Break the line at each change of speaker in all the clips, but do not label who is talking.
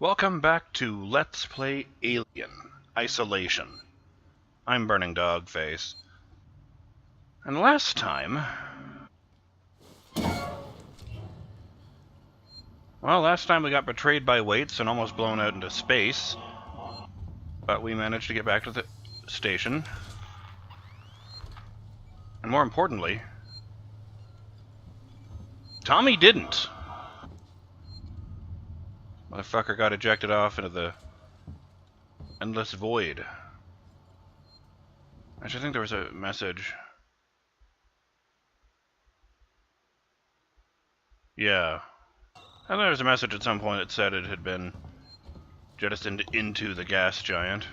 Welcome back to Let's Play Alien Isolation. I'm BurningDogFace. And last time... we got betrayed by Waits and almost blown out into space. But we managed to get back to the station. And more importantly, Tommy didn't. Motherfucker got ejected off into the endless void. Actually, I think there was a message. Yeah. I think there was a message at some point that said it had been jettisoned into the gas giant.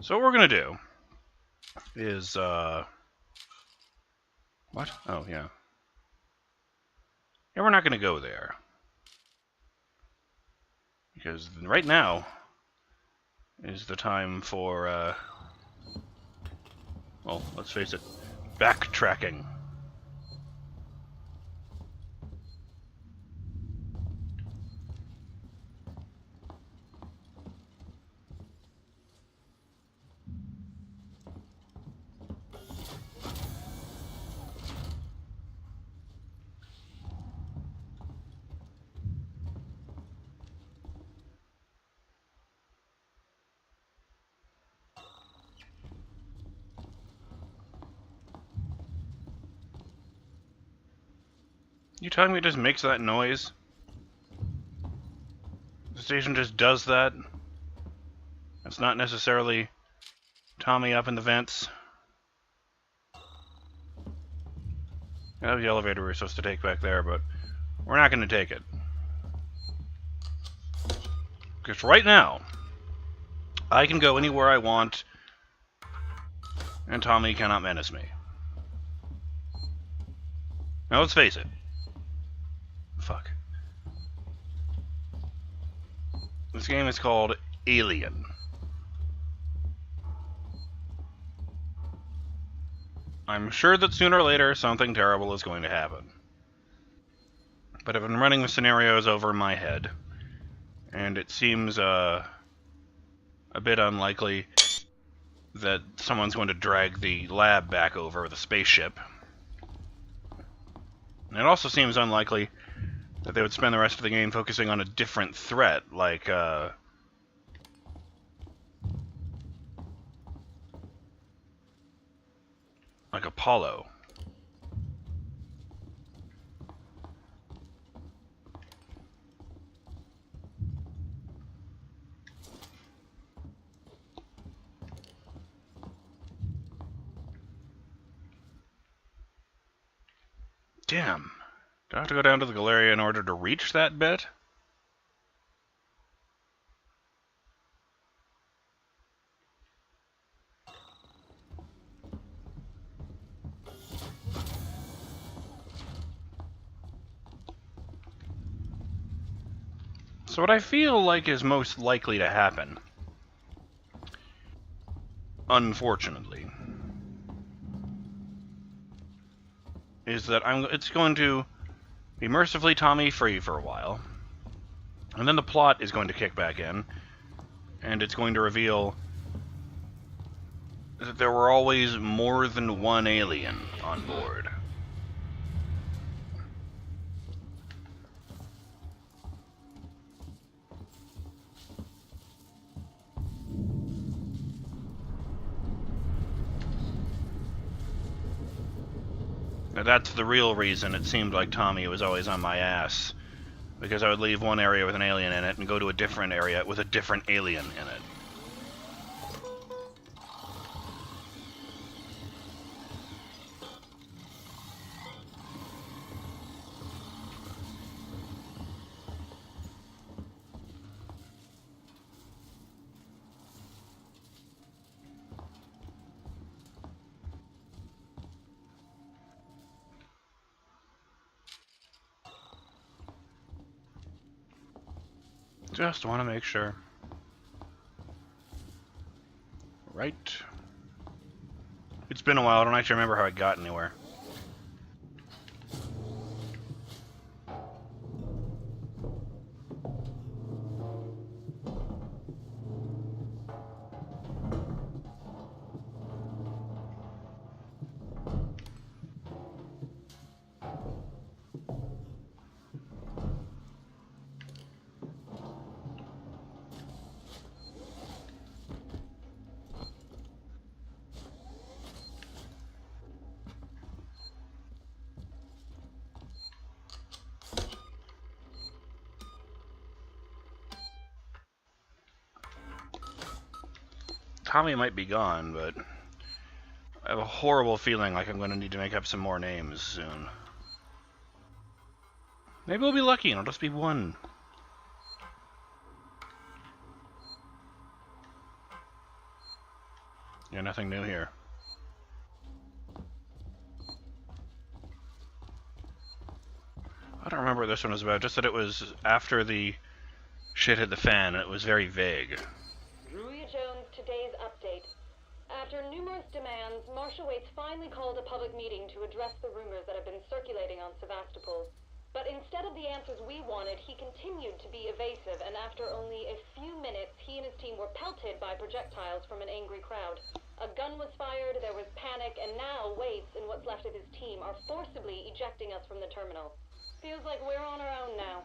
So what we're gonna do is, what? Oh, yeah. Yeah, we're not gonna go there. Because right now is the time for, well, let's face it, backtracking. You telling me it just makes that noise? The station just does that? It's not necessarily Tommy up in the vents. That was the elevator we were supposed to take back there, but we're not going to take it. Because right now, I can go anywhere I want, and Tommy cannot menace me. Now let's face it. Fuck. This game is called Alien. I'm sure that sooner or later something terrible is going to happen. But I've been running the scenarios over my head, and it seems a bit unlikely that someone's going to drag the lab back over with a spaceship. And it also seems unlikely that they would spend the rest of the game focusing on a different threat, like Apollo. Damn. Do I have to go down to the Galeria in order to reach that bit? So what I feel like is most likely to happen, unfortunately, is that it's going to be mercifully Tommy free for a while, and then the plot is going to kick back in, and it's going to reveal that there were always more than one alien on board. Now that's the real reason it seemed like Tommy was always on my ass. Because I would leave one area with an alien in it and go to a different area with a different alien in it. Just want to make sure. Right. It's been a while, I don't actually remember how I got anywhere. Tommy might be gone, but I have a horrible feeling like I'm going to need to make up some more names soon. Maybe we'll be lucky and it'll just be one. Yeah, nothing new here. I don't remember what this one was about, just that it was after the shit hit the fan, and it was very vague.
Julia Jones, today's update. After numerous demands, Marshal Waits finally called a public meeting to address the rumors that have been circulating on Sevastopol. But instead of the answers we wanted, he continued to be evasive, and after only a few minutes, he and his team were pelted by projectiles from an angry crowd. A gun was fired, there was panic, and now Waits and what's left of his team are forcibly ejecting us from the terminal. Feels like we're on our own now.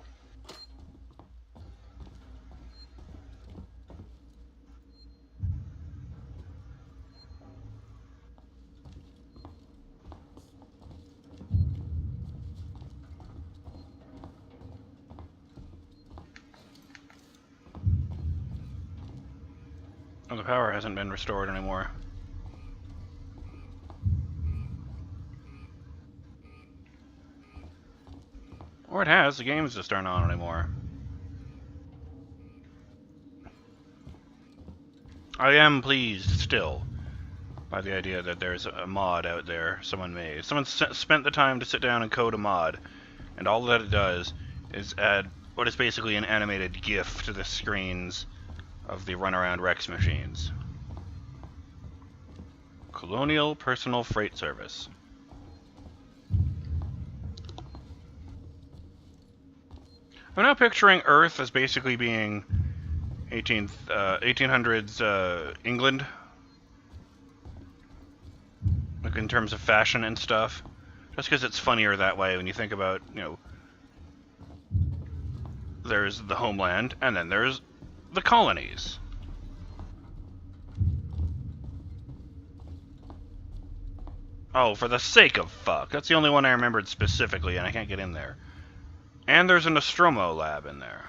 Oh, the power hasn't been restored anymore. Or it has, the games just aren't on anymore. I am pleased still by the idea that there's a mod out there someone made. Someone spent the time to sit down and code a mod, and all that it does is add what is basically an animated GIF to the screens of the runaround Rex machines. Colonial Personal Freight Service. I'm now picturing Earth as basically being 1800s England, like in terms of fashion and stuff. Just because it's funnier that way when you think about, you know, there's the homeland and then there's the colonies. Oh, for the sake of fuck. That's the only one I remembered specifically, and I can't get in there. And there's a Nostromo lab in there.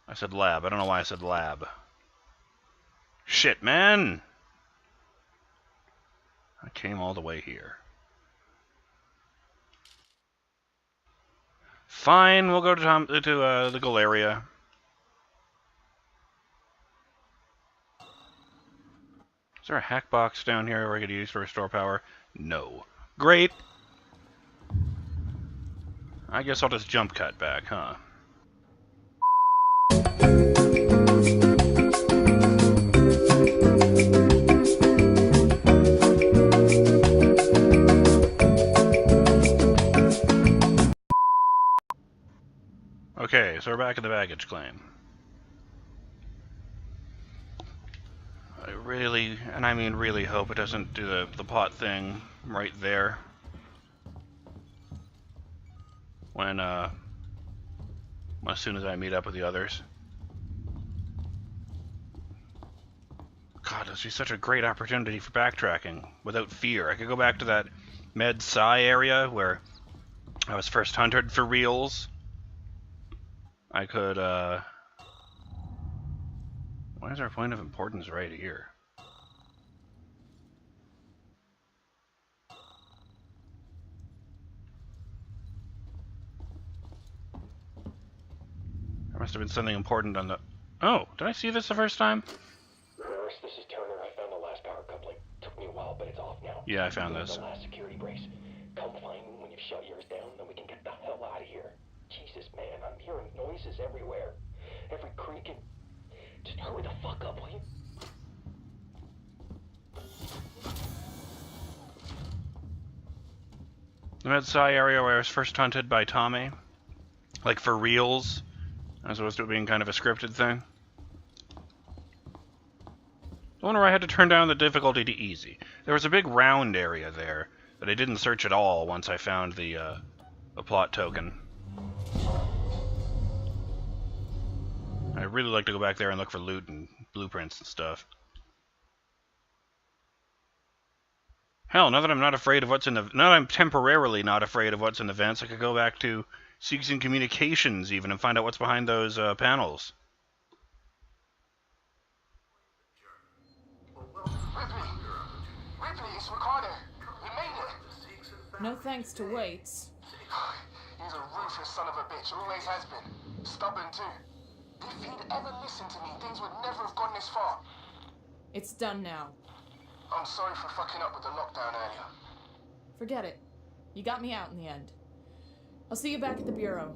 I said lab. I don't know why I said lab. Shit, man! I came all the way here. Fine, we'll go to the Galeria. Is there a hack box down here where I could use to restore power? No. Great! I guess I'll just jump cut back, huh? Okay, so we're back at the baggage claim. I really, and I mean really, hope it doesn't do the pot thing right there. When, as soon as I meet up with the others. God, this would be such a great opportunity for backtracking without fear. I could go back to that Med Psi area where I was first hunted for reals. I could, why is our point of importance right here? There must have been something important on the... Oh, did I see this the first time?
Nurse, this is Turner. I found the last power coupling. Took me a while, but it's off now.
Yeah, I found this.
The last security brace. Come find me when you've shut yours down, then we can get the hell out of here. Jesus, man, I'm hearing noises everywhere. Every creak and... Just hurry the fuck up, will you?
The Med Psi area where I was first hunted by Tommy. Like, for reals. As opposed to it being kind of a scripted thing. The one where I had to turn down the difficulty to easy. There was a big round area there that I didn't search at all once I found the plot token. I'd really like to go back there and look for loot and blueprints and stuff. Hell, now that I'm not afraid of what's in the... Now that I'm temporarily not afraid of what's in the vents, I could go back to Seegson Communications even and find out what's behind those panels.
No thanks to Waits.
He's a ruthless son of a bitch, always has been. Stubborn too. If he'd ever listened to me, things would never have gone this far.
It's done now.
I'm sorry for fucking up with the lockdown earlier.
Forget it. You got me out in the end. I'll see you back at the Bureau.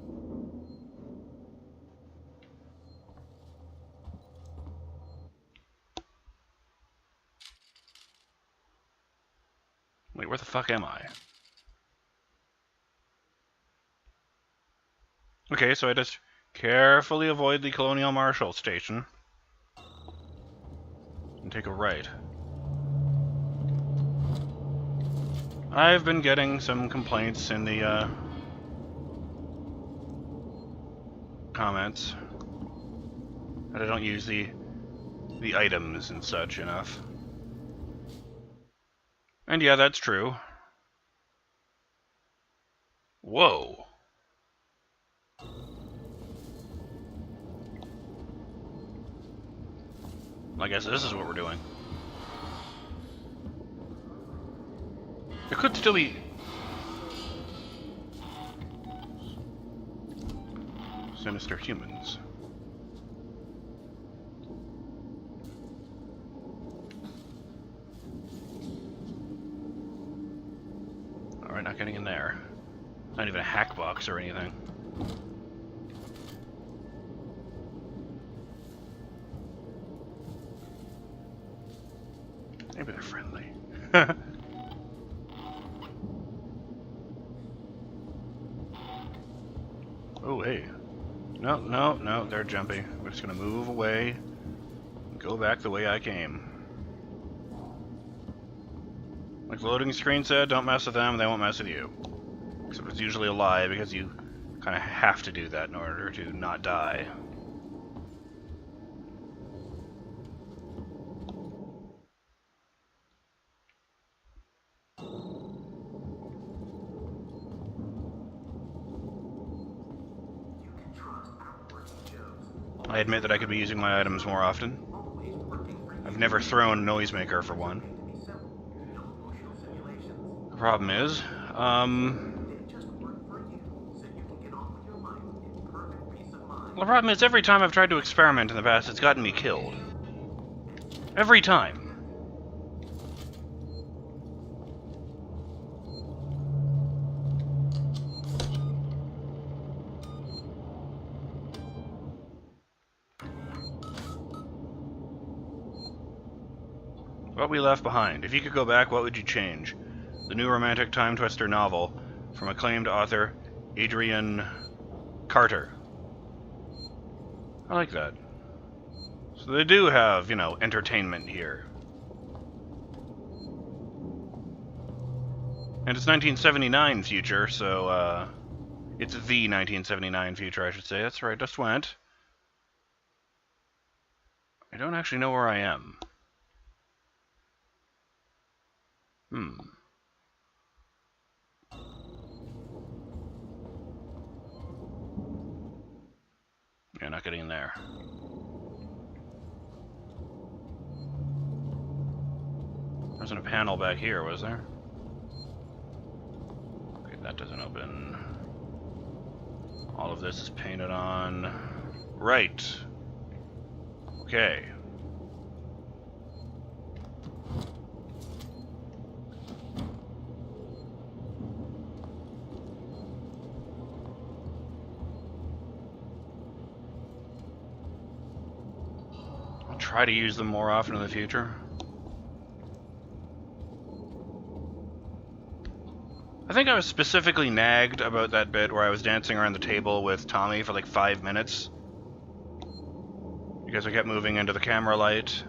Wait, where the fuck am I? Okay, so I just carefully avoid the Colonial Marshal Station and take a right. I've been getting some complaints in the comments that I don't use the items and such enough. And yeah, that's true. Whoa. I guess this is what we're doing. There could still be... sinister humans. Alright, not getting in there. Not even a hack box or anything. Maybe they're friendly. Oh, hey. No, they're jumpy. We're just gonna move away and go back the way I came. Like the loading screen said, don't mess with them, they won't mess with you. Except it's usually a lie because you kind of have to do that in order to not die. I admit that I could be using my items more often. I've never thrown Noisemaker for one. The problem is, the problem is every time I've tried to experiment in the past, it's gotten me killed. Every time. What we left behind. If you could go back, what would you change? The new romantic time twister novel from acclaimed author Adrian Carter. I like that. So they do have, you know, entertainment here. And it's 1979 future, so, it's the 1979 future, I should say. That's where I just went. I don't actually know where I am. Yeah, not getting in there. There wasn't a panel back here, was there? Okay, that doesn't open. All of this is painted on. Right. Okay. Try to use them more often in the future. I think I was specifically nagged about that bit where I was dancing around the table with Tommy for like 5 minutes. Because I kept moving into the camera light.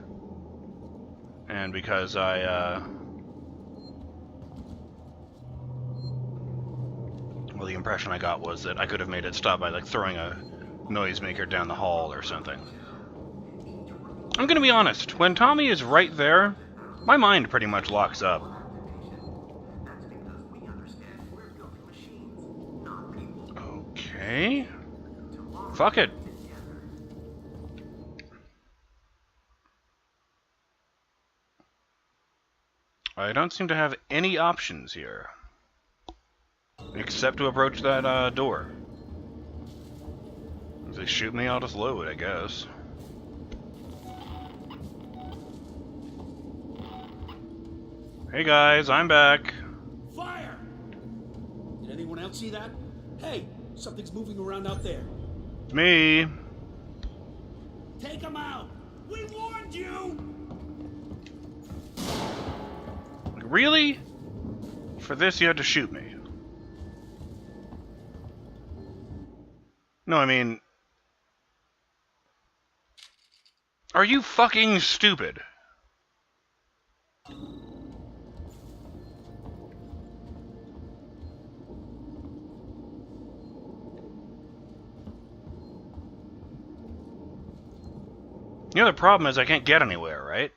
And because well, the impression I got was that I could have made it stop by like throwing a noisemaker down the hall or something. I'm gonna be honest, when Tommy is right there, my mind pretty much locks up. Okay. Fuck it. I don't seem to have any options here. Except to approach that door. If they shoot me, I'll just load, I guess. Hey guys, I'm back.
Fire! Did anyone else see that? Hey, something's moving around out there.
It's me.
Take them out! We warned you!
Really? For this, you had to shoot me. No, I mean... Are you fucking stupid? The other problem is I can't get anywhere, right?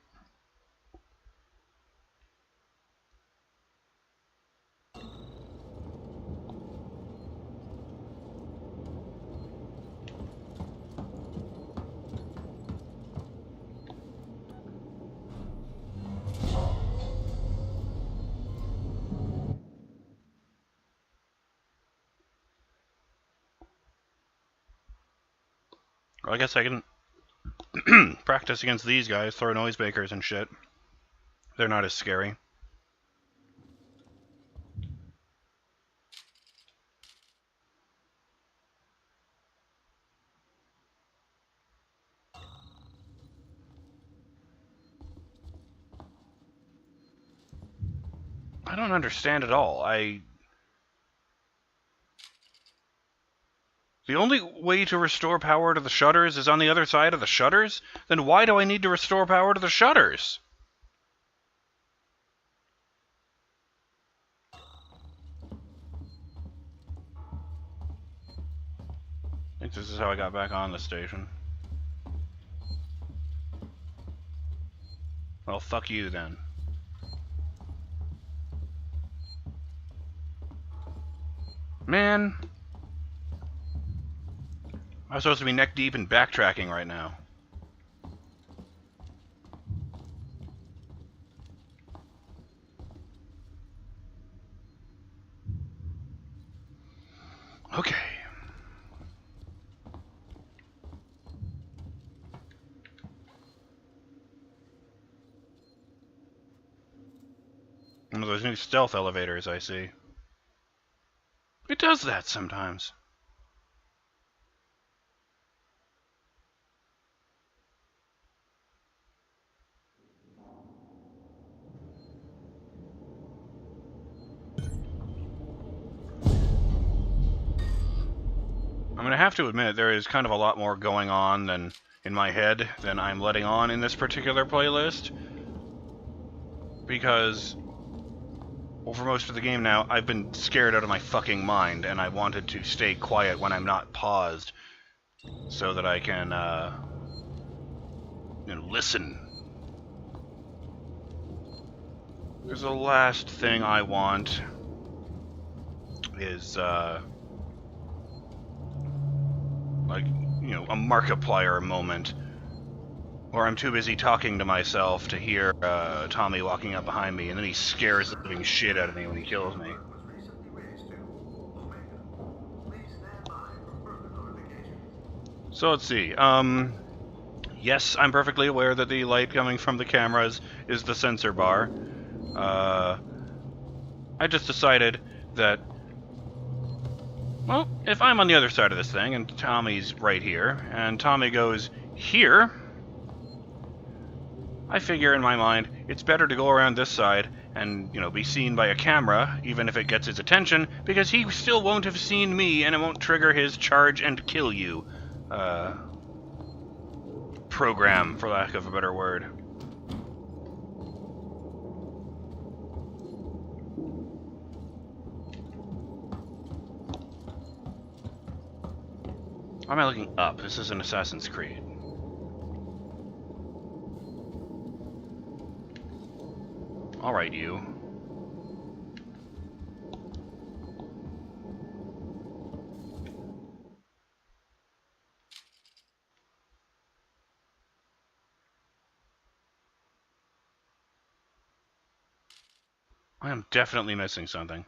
Well, I guess I can practice against these guys, throw noisemakers and shit. They're not as scary. I don't understand at all. The only way to restore power to the shutters is on the other side of the shutters? Then why do I need to restore power to the shutters? I think this is how I got back on the station. Well, fuck you then. Man. I'm supposed to be neck deep in backtracking right now. Okay. One of those new stealth elevators I see. It does that sometimes. I'm gonna have to admit there is kind of a lot more going on than in my head than I'm letting on in this particular playlist. Because, well, for most of the game now, I've been scared out of my fucking mind, and I wanted to stay quiet when I'm not paused, so that I can, listen. There's the last thing I want is, like, a Markiplier moment, where I'm too busy talking to myself to hear Tommy walking up behind me, and then he scares the living shit out of me when he kills me. So let's see. Yes, I'm perfectly aware that the light coming from the cameras is the sensor bar. I just decided that, well, if I'm on the other side of this thing, and Tommy's right here, and Tommy goes here, I figure in my mind, it's better to go around this side and, be seen by a camera, even if it gets his attention, because he still won't have seen me, and it won't trigger his charge and kill you, program, for lack of a better word. Why am I looking up? This is an Assassin's Creed. Alright, you. I am definitely missing something.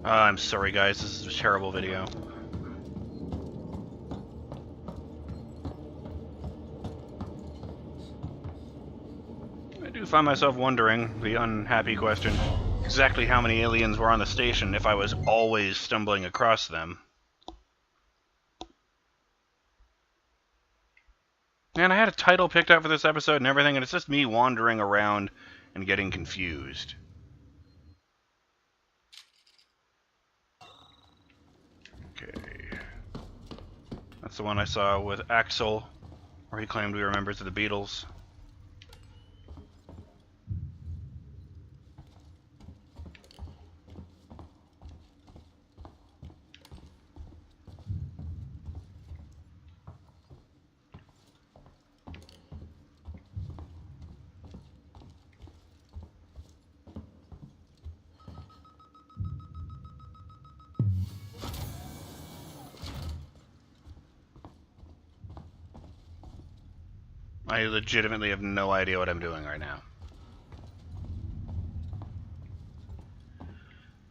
I'm sorry, guys. This is a terrible video. I do find myself wondering, the unhappy question, exactly how many aliens were on the station if I was always stumbling across them. And I had a title picked out for this episode and everything, and it's just me wandering around and getting confused. Okay. That's the one I saw with Axel, where he claimed we were members of the Beatles. I legitimately have no idea what I'm doing right now.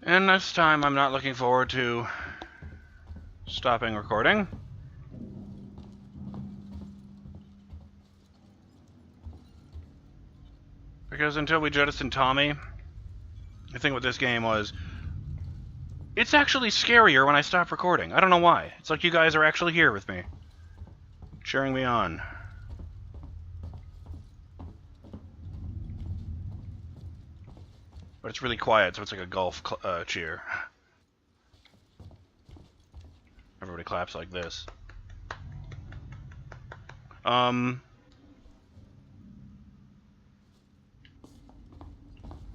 And this time I'm not looking forward to stopping recording. Because until we jettisoned Tommy, the thing with this game was, it's actually scarier when I stop recording. I don't know why. It's like you guys are actually here with me, cheering me on. But it's really quiet, so it's like a golf cheer. Everybody claps like this. What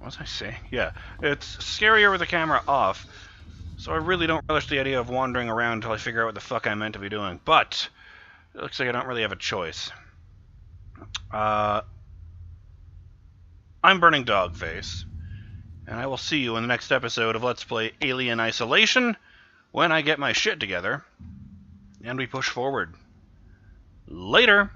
was I saying? Yeah, it's scarier with the camera off, so I really don't relish the idea of wandering around until I figure out what the fuck I'm meant to be doing. But it looks like I don't really have a choice. I'm BurningDogFace. And I will see you in the next episode of Let's Play Alien Isolation, when I get my shit together, and we push forward. Later!